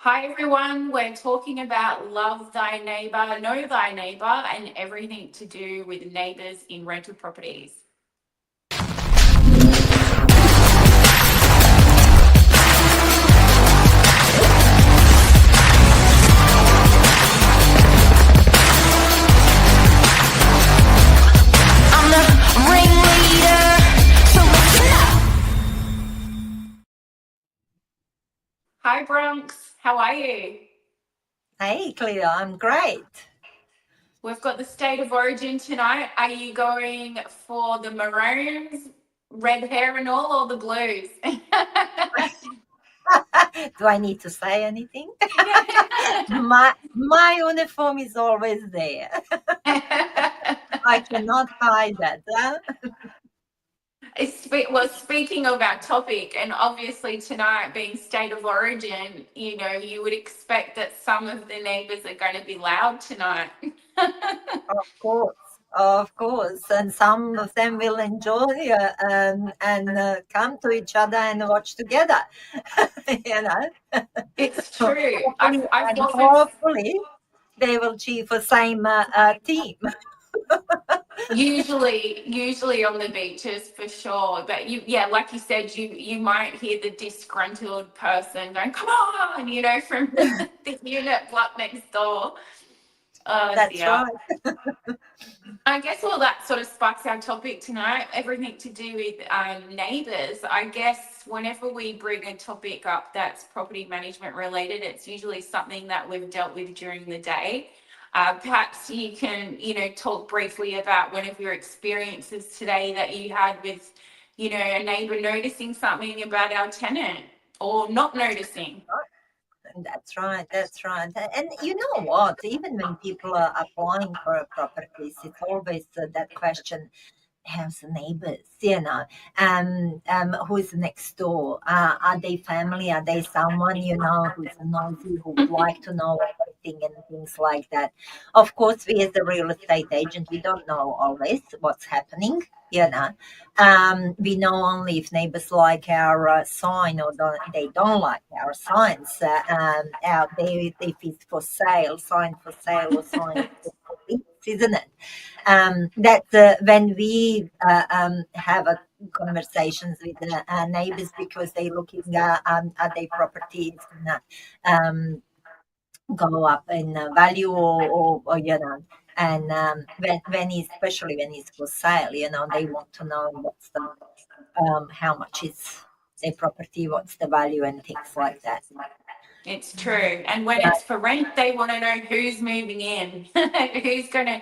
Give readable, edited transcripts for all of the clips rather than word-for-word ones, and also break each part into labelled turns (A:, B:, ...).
A: Hi everyone, we're talking about love thy neighbour, know thy neighbour, and everything to do with neighbours in rental properties.
B: I'm the ringleader, so listen up.
A: Hi Bronx, how are you?
C: Hey, CLEO, I'm great.
A: We've got the state of origin tonight. Are you going for the maroons, red hair and all, or the blues?
C: Do I need to say anything? My uniform is always there. I cannot hide that.
A: Well, speaking of our topic, and obviously tonight being state of origin, you would expect that some of the neighbours are going to be loud tonight.
C: Of course, and some of them will enjoy and come to each other and watch together. you know,
A: It's true.
C: hopefully they will cheer for same team.
A: Usually on the beaches for sure, but like you said, you might hear the disgruntled person going, "Come on," from the unit block next door.
C: That's
A: Yeah.
C: right.
A: I guess all that sort of sparks our topic tonight, everything to do with neighbours. I guess whenever we bring a topic up that's property management related, it's usually something that we've dealt with during the day. Perhaps you can, talk briefly about one of your experiences today that you had with, a neighbour noticing something about our tenant or not noticing.
C: That's right. That's right. And you know what? Even when people are applying for a properties, it's always that question: how's the neighbors? Who's next door? Are they family? Are they someone who's nosy, who would like to know everything and things like that? Of course, we as the real estate agent, we don't know always what's happening. We know only if neighbors like our sign or they don't like our signs. If it's for sale, sign for sale or sign for lease, isn't it? That when we have conversations with the neighbors because they're looking at their properties and go up in value or and when especially when it's for sale, they want to know what's the how much is their property, what's the value and things like that.
A: It's true. And when it's for rent, they want to know who's moving in, who's gonna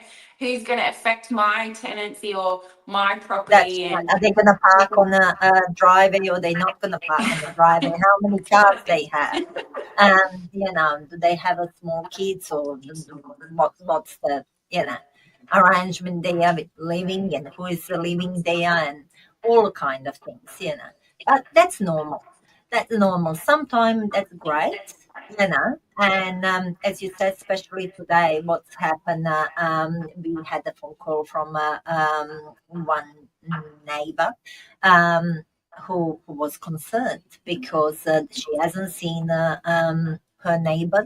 A: affect my tenancy or my property.
C: Right. Are they going to park on a driveway or they not going to park on the driveway? How many cars they have? Do they have a small kids or what's the arrangement there with living and who is living there and all kind of things. But that's normal. That's normal. Sometimes that's great. And as you said, especially today, what's happened, we had a phone call from one neighbor who was concerned because she hasn't seen her neighbor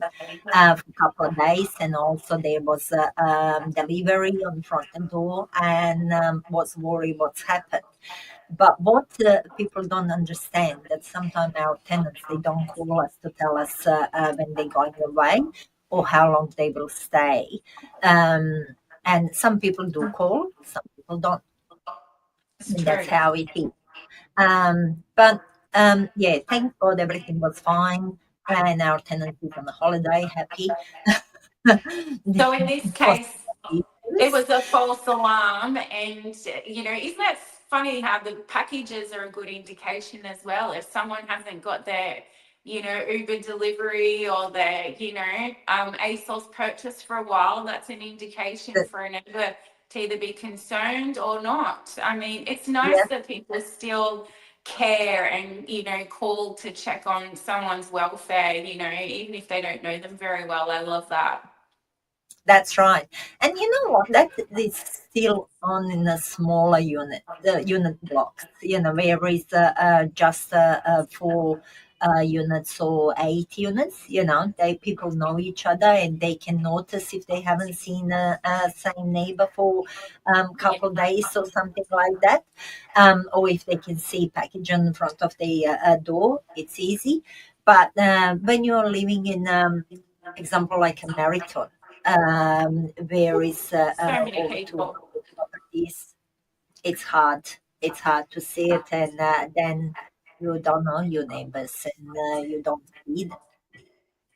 C: for a couple of days, and also there was a delivery on front door, and was worried what's happened. But what people don't understand that sometimes our tenants they don't call us to tell us when they're going away or how long they will stay, and some people do call, some people don't. And that's how it is. But yeah, thank God everything was fine, and our tenant is on a holiday, happy.
A: So in this case, it was a false alarm, and isn't that funny how the packages are a good indication as well? If someone hasn't got their, Uber delivery or their, ASOS purchase for a while, that's an indication for a neighbour to either be concerned or not. I mean, it's nice that people still care and call to check on someone's welfare, even if they don't know them very well. I love that.
C: That's right. And you know what? That is still on in a smaller unit, the unit blocks, where is just for units or 8 units. They people know each other and they can notice if they haven't seen a same neighbor for couple days or something like that, or if they can see package in front of the door. It's easy. But when you're living in example like a marathon, where is
A: So many
C: over
A: people.
C: 200 properties, it's hard. It's hard to see it, and then you don't know your neighbors, and you don't see them.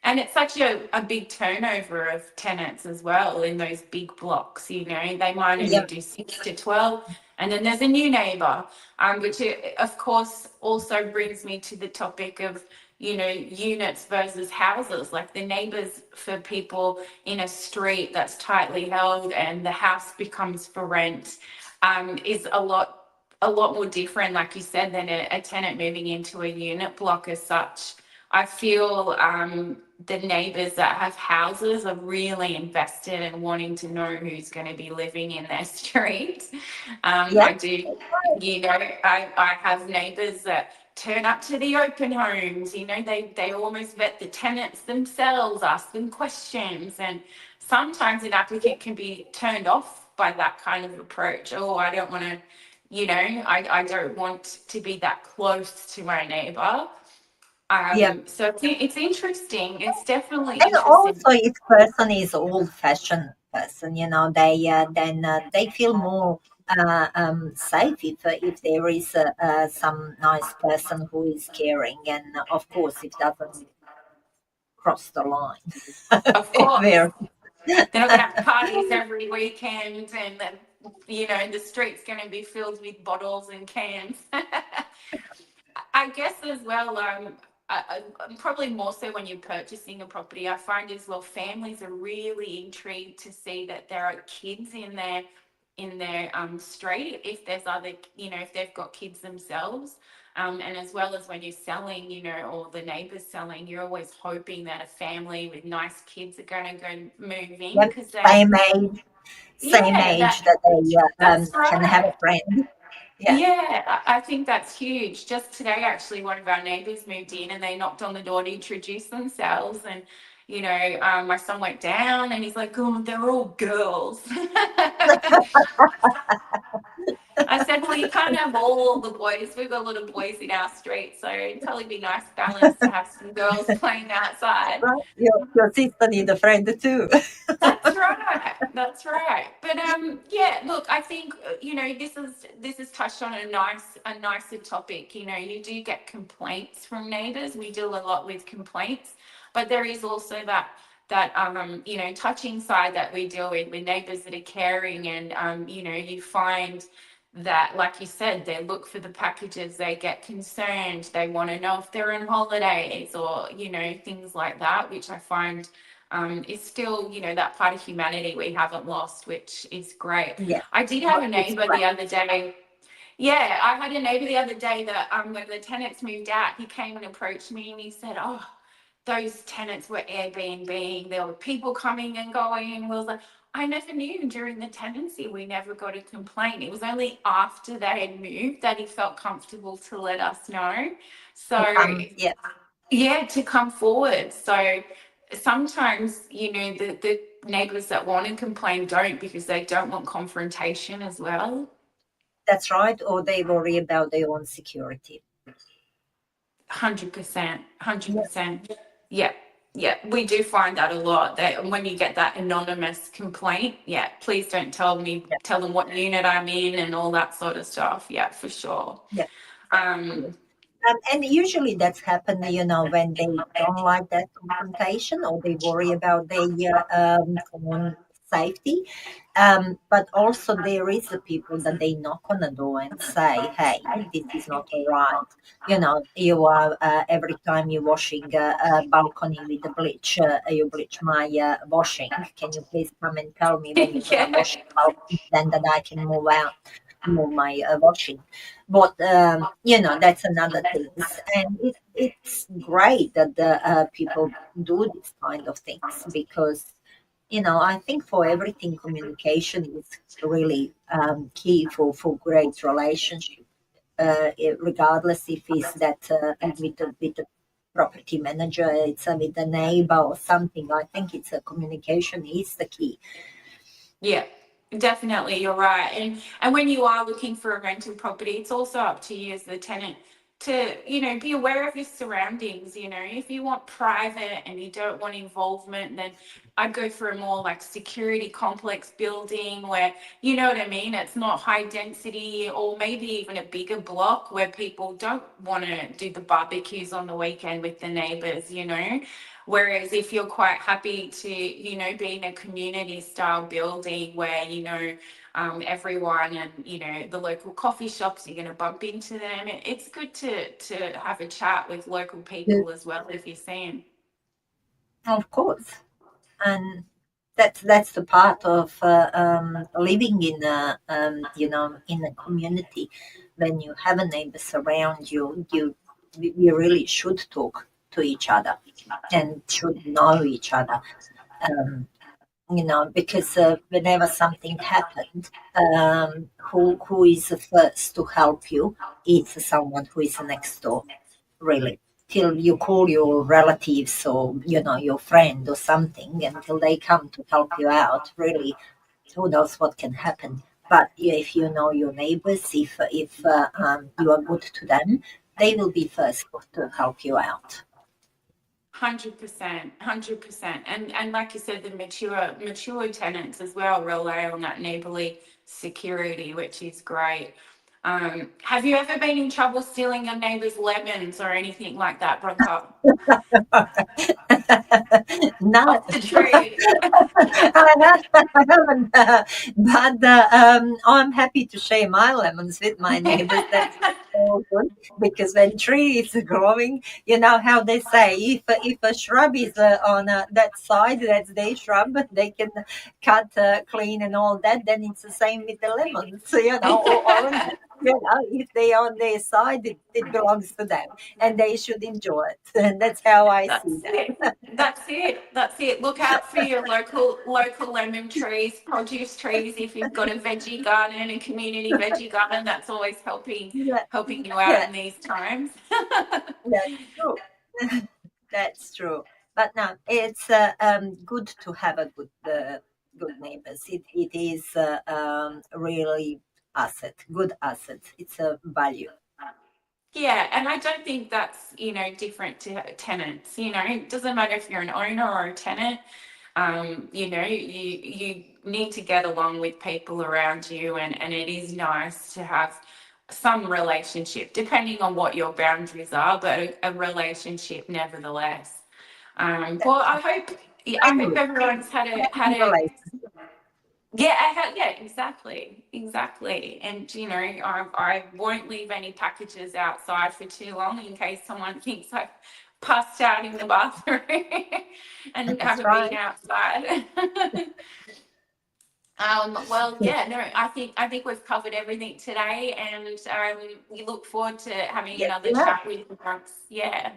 A: And it's such a big turnover of tenants as well in those big blocks. They might only
C: Yep.
A: do 6 to 12, and then there's a new neighbour, which of course also brings me to the topic of units versus houses. Like the neighbours for people in a street that's tightly held and the house becomes for rent, is a lot more different, like you said, than a tenant moving into a unit block as such. I feel the neighbours that have houses are really invested in wanting to know who's going to be living in their street. I
C: Yep.
A: do, I have neighbours that turn up to the open homes. They almost vet the tenants themselves, ask them questions, and sometimes an applicant can be turned off by that kind of approach. Oh, I don't want to, I don't want to be that close to my neighbour.
C: Yep.
A: So it's interesting. It's definitely
C: And
A: interesting.
C: also, if person is old-fashioned person, they feel more safe if there is some nice person who is caring, and of course, if doesn't cross the line.
A: Of course,
C: Where
A: they're not going to have parties every weekend, and then the street's going to be filled with bottles and cans. I guess as well, probably more so when you're purchasing a property, I find as well families are really intrigued to see that there are kids in their street, if there's other, if they've got kids themselves. And as well as when you're selling, or the neighbours selling, you're always hoping that a family with nice kids are going to go move in,
C: yep,
A: because they,
C: same age, same
A: yeah,
C: age that they
A: that's
C: can have
A: right.
C: a friend. Yeah.
A: Yeah, I think that's huge. Just today, actually, one of our neighbours moved in and they knocked on the door to introduce themselves. And, my son went down and he's like, oh, they're all girls. I said, well, you can't have all the boys. We've got a lot of boys in our street. So it'd probably be nice balance to have some girls playing outside.
C: Right. Your sister need a friend too.
A: That's right. That's right. But yeah, look, I think this is touched on a nicer topic. You do get complaints from neighbours. We deal a lot with complaints, but there is also that touching side that we deal with neighbours that are caring, and you find that, like you said, they look for the packages, they get concerned, they want to know if they're on holidays, or things like that, which I find is still, that part of humanity we haven't lost, which is great.
C: Yeah,
A: I did have a
C: it's
A: neighbour the other day. Yeah, I had a neighbour the other day that when the tenants moved out, he came and approached me and he said, oh, those tenants were Airbnb. There were people coming and going. And we was like, I never knew during the tenancy. We never got a complaint. It was only after they had moved that he felt comfortable to let us know. So,
C: yeah.
A: yeah, to come forward. So sometimes, the neighbours that want to complain don't, because they don't want confrontation as well.
C: That's right. Or they worry about their own security.
A: 100%,
C: Yeah.
A: 100%. Yeah, yeah, we do find that a lot. That when you get that anonymous complaint, yeah, please don't tell them what unit I'm in and all that sort of stuff. Yeah, for sure.
C: Yeah.
A: Um,
C: And usually that's happened, when they don't like that confrontation or they worry about their own safety. But also there is the people that they knock on the door and say, "Hey, this is not all right. You are every time you're washing a balcony with the bleach, you bleach my washing. Can you please come and tell me when you're gonna
A: yeah,
C: wash the balcony, then that I can move my washing?" But that's another thing, and it's great that the people do these kind of things, because I think for everything communication is really key for great relationship, regardless if it's that a little bit property manager, it's with the neighbor or something. I think it's a communication is the key.
A: Yeah, definitely, you're right. And when you are looking for a rental property, it's also up to you as the tenant to, be aware of your surroundings. If you want private and you don't want involvement, then I'd go for a more like security complex building where, you know what I mean, it's not high density, or maybe even a bigger block where people don't want to do the barbecues on the weekend with the neighbors. Whereas if you're quite happy to, be in a community style building where, everyone and, the local coffee shops, you're going to bump into them. It's good to have a chat with local people as well if you see them.
C: Of course. And that's the part of living in a in a community. When you have a neighbors around you, you really should talk to each other and should know each other. Um, because whenever something happened, who is the first to help you? It's someone who is next door, really. Till you call your relatives or your friend or something, until they come to help you out. Really, who knows what can happen? But if you know your neighbors, if you are good to them, they will be first to help you out.
A: 100%, 100%. And like you said, the mature tenants as well rely on that neighborly security, which is great. Have you ever been in trouble stealing your neighbor's lemons or anything like that, BRANKA?
C: Not
A: Off the tree.
C: I haven't, but I'm happy to share my lemons with my neighbors. That's so good, because when tree is growing, you know how they say, if a shrub is on that side, that's their shrub, they can cut, clean, and all that. Then it's the same with the lemons, or oranges. If they are on their side, it belongs to them, and they should enjoy it. And that's how I see
A: That's
C: that.
A: it. That's it. That's it. Look out for your local lemon trees, produce trees. If you've got a veggie garden, a community veggie garden, that's always helping
C: Yeah,
A: you out
C: yeah,
A: in these times.
C: that's true. That's true. But no, it's good to have a good neighbors. It is really good asset. It's a value.
A: Yeah, and I don't think that's, different to tenants. It doesn't matter if you're an owner or a tenant. You need to get along with people around you, and it is nice to have some relationship, depending on what your boundaries are, but a relationship nevertheless. Well, I hope
C: Friendly,
A: everyone's had
C: friendly
A: a
C: relationship.
A: yeah, yeah, exactly. And I won't leave any packages outside for too long in case someone thinks I've passed out in the bathroom and
C: That's
A: haven't been
C: right.
A: outside. Well, yeah, no, I think we've covered everything today, and we look forward to having
C: Yes,
A: another
C: you have.
A: chat with you once. Yeah.